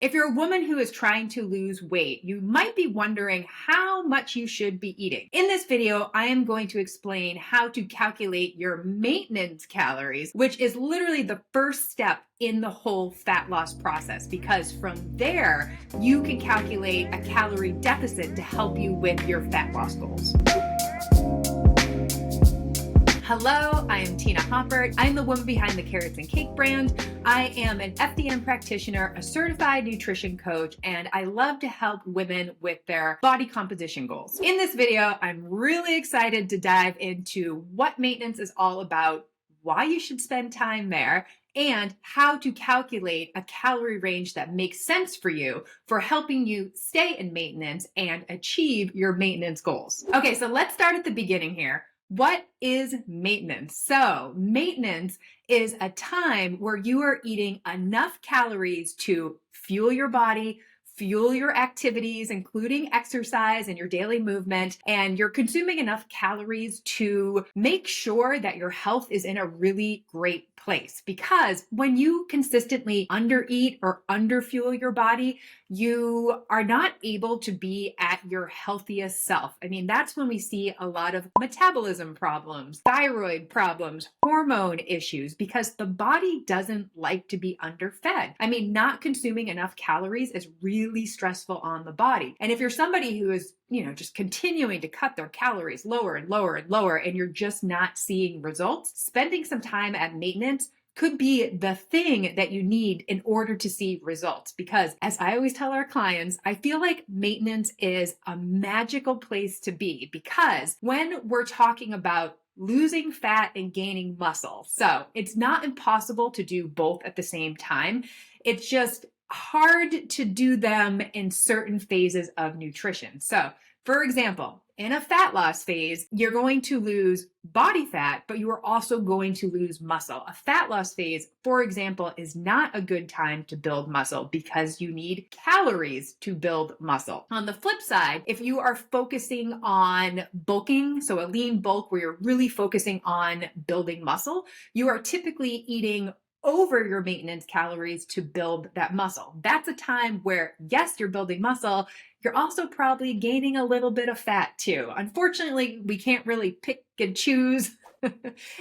If you're a woman who is trying to lose weight, you might be wondering how much you should be eating. In this video, I am going to explain how to calculate your maintenance calories, which is literally the first step in the whole fat loss process, because from there, you can calculate a calorie deficit to help you with your fat loss goals. Hello, I am 𝘊𝘍𝘍𝘢𝘵. I'm the woman behind the Carrots and Cake brand. I am an FDN practitioner, a certified nutrition coach, and I love to help women with their body composition goals. In this video, I'm really excited to dive into what maintenance is all about, why you should spend time there, and how to calculate a calorie range that makes sense for you for helping you stay in maintenance and achieve your maintenance goals. Okay, so let's start at the beginning here. What is maintenance? So maintenance is a time where you are eating enough calories to fuel your body, fuel your activities, including exercise and your daily movement, and you're consuming enough calories to make sure that your health is in a really great place. Because when you consistently undereat or underfuel your body, you are not able to be at your healthiest self. I mean, that's when we see a lot of metabolism problems, thyroid problems, hormone issues, because the body doesn't like to be underfed. I mean, not consuming enough calories is really stressful on the body. And if you're somebody who is, just continuing to cut their calories lower and lower and lower, and you're just not seeing results, spending some time at maintenance could be the thing that you need in order to see results. Because as I always tell our clients, I feel like maintenance is a magical place to be, because when we're talking about losing fat and gaining muscle, so it's not impossible to do both at the same time. It's just hard to do them in certain phases of nutrition. So for example, in a fat loss phase, you're going to lose body fat, but you are also going to lose muscle. A fat loss phase, for example, is not a good time to build muscle because you need calories to build muscle. On the flip side, if you are focusing on bulking, so a lean bulk where you're really focusing on building muscle, you are typically eating over your maintenance calories to build that muscle. That's a time where, yes, you're building muscle, you're also probably gaining a little bit of fat too. Unfortunately, we can't really pick and choose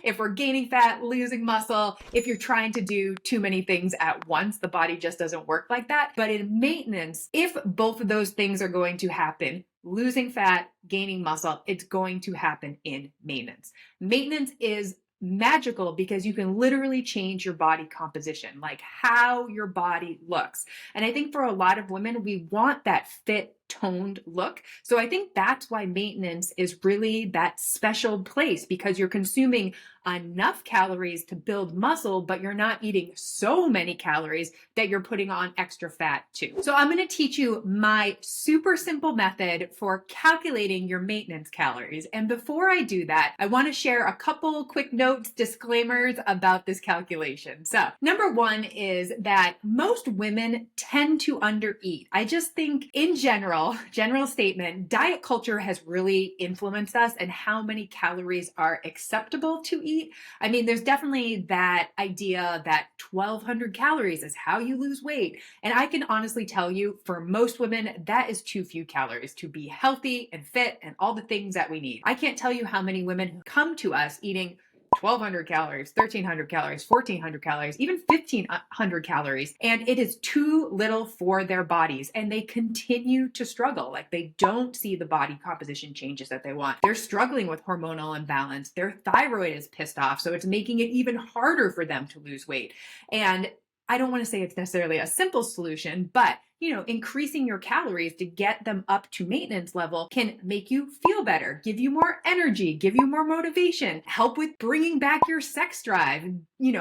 if we're gaining fat, losing muscle. If you're trying to do too many things at once, the body just doesn't work like that. But in maintenance, if both of those things are going to happen, losing fat, gaining muscle, it's going to happen in maintenance. Maintenance is magical because you can literally change your body composition, like how your body looks. And I think for a lot of women, we want that fit, toned look. So I think that's why maintenance is really that special place, because you're consuming enough calories to build muscle, but you're not eating so many calories that you're putting on extra fat too. So I'm going to teach you my super simple method for calculating your maintenance calories. And before I do that, I want to share a couple quick notes, disclaimers about this calculation. So number one is that most women tend to undereat. I just think in general statement, diet culture has really influenced us and how many calories are acceptable to eat. I mean, there's definitely that idea that 1,200 calories is how you lose weight. And I can honestly tell you, for most women, that is too few calories to be healthy and fit and all the things that we need. I can't tell you how many women come to us eating 1,200 calories, 1,300 calories, 1,400 calories, even 1,500 calories. And it is too little for their bodies. And they continue to struggle. Like, they don't see the body composition changes that they want. They're struggling with hormonal imbalance. Their thyroid is pissed off. So it's making it even harder for them to lose weight. And I don't want to say it's necessarily a simple solution, but increasing your calories to get them up to maintenance level can make you feel better, give you more energy, give you more motivation, help with bringing back your sex drive,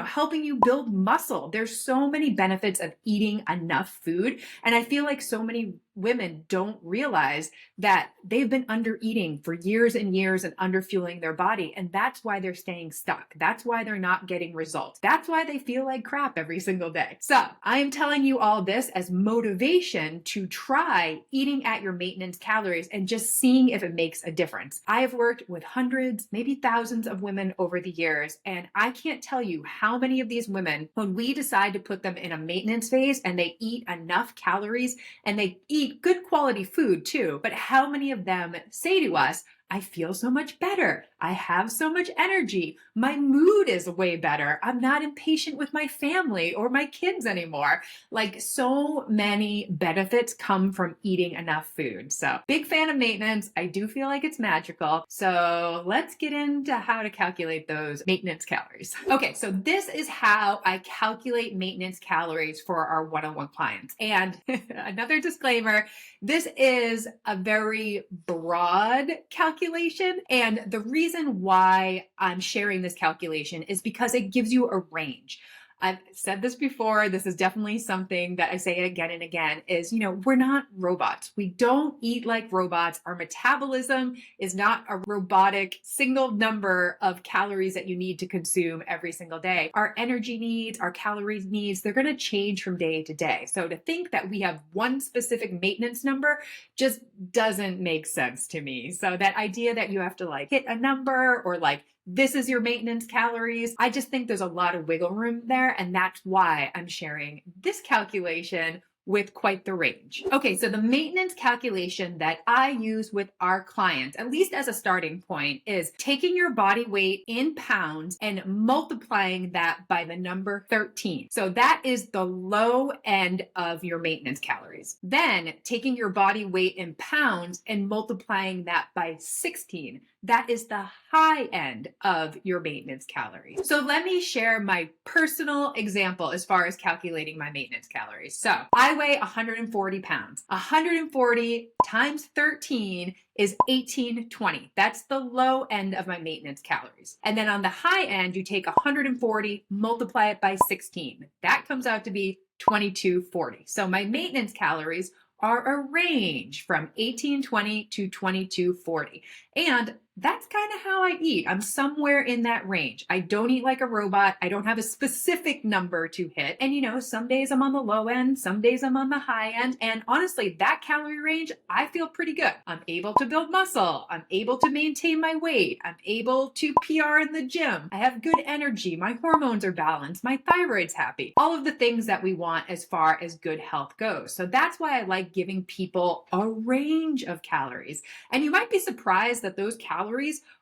helping you build muscle. There's so many benefits of eating enough food. And I feel like so many women don't realize that they've been under eating for years and years and underfueling their body. And that's why they're staying stuck. That's why they're not getting results. That's why they feel like crap every single day. So I am telling you all this as motivation motivation to try eating at your maintenance calories and just seeing if it makes a difference. I have worked with hundreds, maybe thousands of women over the years, and I can't tell you how many of these women, when we decide to put them in a maintenance phase and they eat enough calories and they eat good quality food too, but how many of them say to us, I feel so much better. I have so much energy. My mood is way better. I'm not impatient with my family or my kids anymore. Like, so many benefits come from eating enough food. So big fan of maintenance. I do feel like it's magical. So let's get into how to calculate those maintenance calories. Okay, so this is how I calculate maintenance calories for our one-on-one clients. And another disclaimer, this is a very broad calculation. And the reason why I'm sharing this calculation is because it gives you a range. I've said this before, this is definitely something that I say again and again, is, we're not robots. We don't eat like robots. Our metabolism is not a robotic single number of calories that you need to consume every single day. Our energy needs, our calorie needs, they're going to change from day to day. So to think that we have one specific maintenance number just doesn't make sense to me. So that idea that you have to hit a number or this is your maintenance calories, I just think there's a lot of wiggle room there. And that's why I'm sharing this calculation with quite the range. Okay, so the maintenance calculation that I use with our clients, at least as a starting point, is taking your body weight in pounds and multiplying that by the number 13. So that is the low end of your maintenance calories. Then taking your body weight in pounds and multiplying that by 16. That is the high end of your maintenance calories. So let me share my personal example as far as calculating my maintenance calories. So I weigh 140 pounds. 140 times 13 is 1820. That's the low end of my maintenance calories. And then on the high end, you take 140, multiply it by 16. That comes out to be 2240. So my maintenance calories are a range from 1820 to 2240. And that's kind of how I eat. I'm somewhere in that range. I don't eat like a robot. I don't have a specific number to hit. And some days I'm on the low end, some days I'm on the high end. And honestly, that calorie range, I feel pretty good. I'm able to build muscle. I'm able to maintain my weight. I'm able to PR in the gym. I have good energy. My hormones are balanced. My thyroid's happy. All of the things that we want as far as good health goes. So that's why I like giving people a range of calories. And you might be surprised that those calories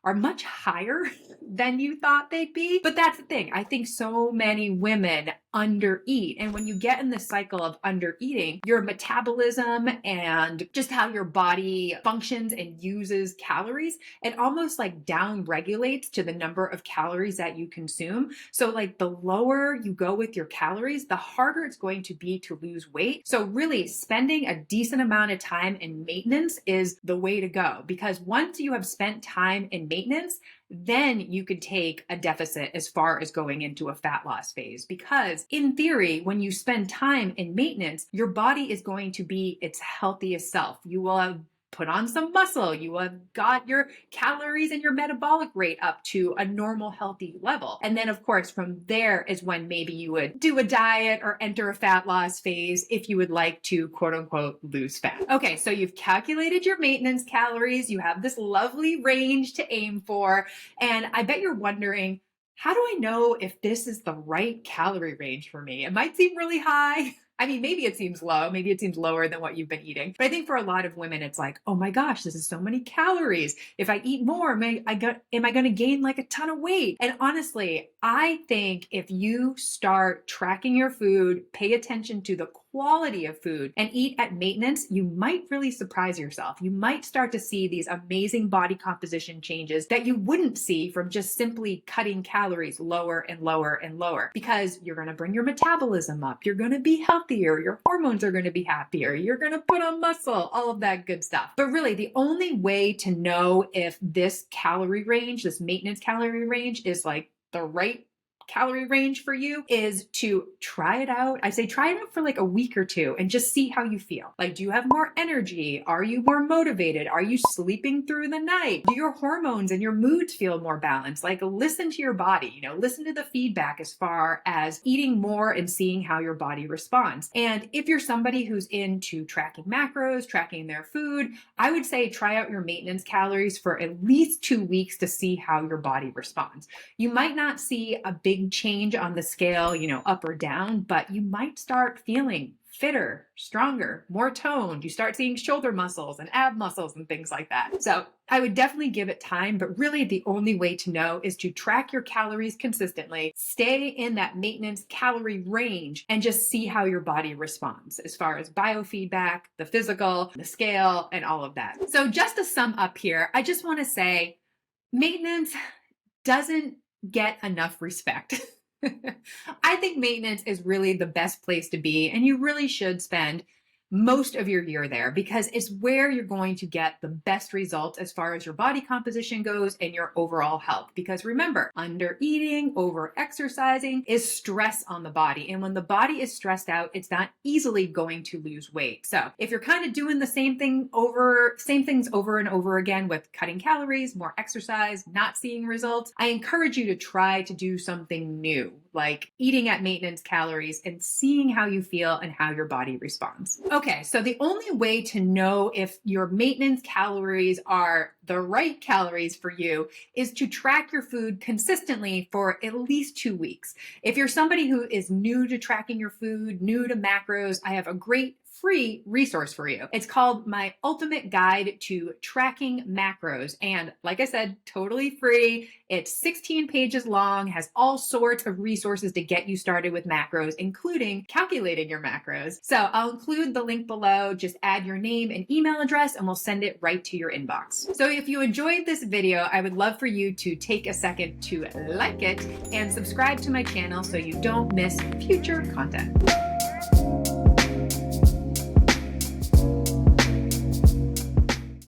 are much higher than you thought they'd be. But that's the thing. I think so many women undereat. And when you get in the cycle of undereating, your metabolism and just how your body functions and uses calories, it almost down regulates to the number of calories that you consume. So the lower you go with your calories, the harder it's going to be to lose weight. So really spending a decent amount of time in maintenance is the way to go, because once you have spent time in maintenance, then you could take a deficit as far as going into a fat loss phase. Because in theory, when you spend time in maintenance, your body is going to be its healthiest self. You will have put on some muscle. You have got your calories and your metabolic rate up to a normal, healthy level. And then, of course, from there is when maybe you would do a diet or enter a fat loss phase if you would like to, quote unquote, lose fat. Okay, so you've calculated your maintenance calories. You have this lovely range to aim for. And I bet you're wondering, how do I know if this is the right calorie range for me? It might seem really high. I mean, maybe it seems low, maybe it seems lower than what you've been eating. But I think for a lot of women, it's oh my gosh, this is so many calories. If I eat more, am I going to gain a ton of weight? And honestly, I think if you start tracking your food, pay attention to the quality of food, and eat at maintenance, you might really surprise yourself. You might start to see these amazing body composition changes that you wouldn't see from just simply cutting calories lower and lower and lower, because you're going to bring your metabolism up. You're going to be healthier. Your hormones are going to be happier. You're going to put on muscle, all of that good stuff. But really, the only way to know if this calorie range, this maintenance calorie range, is the right calorie range for you is to try it out. I say try it out for like a week or two and just see how you feel. Like, do you have more energy? Are you more motivated? Are you sleeping through the night? Do your hormones and your moods feel more balanced? Like, listen to your body, listen to the feedback as far as eating more and seeing how your body responds. And if you're somebody who's into tracking macros, tracking their food, I would say try out your maintenance calories for at least 2 weeks to see how your body responds. You might not see a big change on the scale, up or down, but you might start feeling fitter, stronger, more toned. You start seeing shoulder muscles and ab muscles and things like that. So I would definitely give it time, but really the only way to know is to track your calories consistently, stay in that maintenance calorie range, and just see how your body responds as far as biofeedback, the physical, the scale, and all of that. So just to sum up here, I just want to say maintenance doesn't get enough respect. I think maintenance is really the best place to be, and you really should spend most of your year there because it's where you're going to get the best results as far as your body composition goes and your overall health. Because remember, under eating, over exercising is stress on the body. And when the body is stressed out, it's not easily going to lose weight. So if you're kind of doing the same things over and over again with cutting calories, more exercise, not seeing results, I encourage you to try to do something new, like eating at maintenance calories and seeing how you feel and how your body responds. Okay, so the only way to know if your maintenance calories are the right calories for you is to track your food consistently for at least 2 weeks. If you're somebody who is new to tracking your food, new to macros, I have a great free resource for you. It's called My Ultimate Guide to Tracking Macros. And like I said, totally free. It's 16 pages long, has all sorts of resources to get you started with macros, including calculating your macros. So I'll include the link below. Just add your name and email address and we'll send it right to your inbox. So if you enjoyed this video, I would love for you to take a second to like it and subscribe to my channel so you don't miss future content.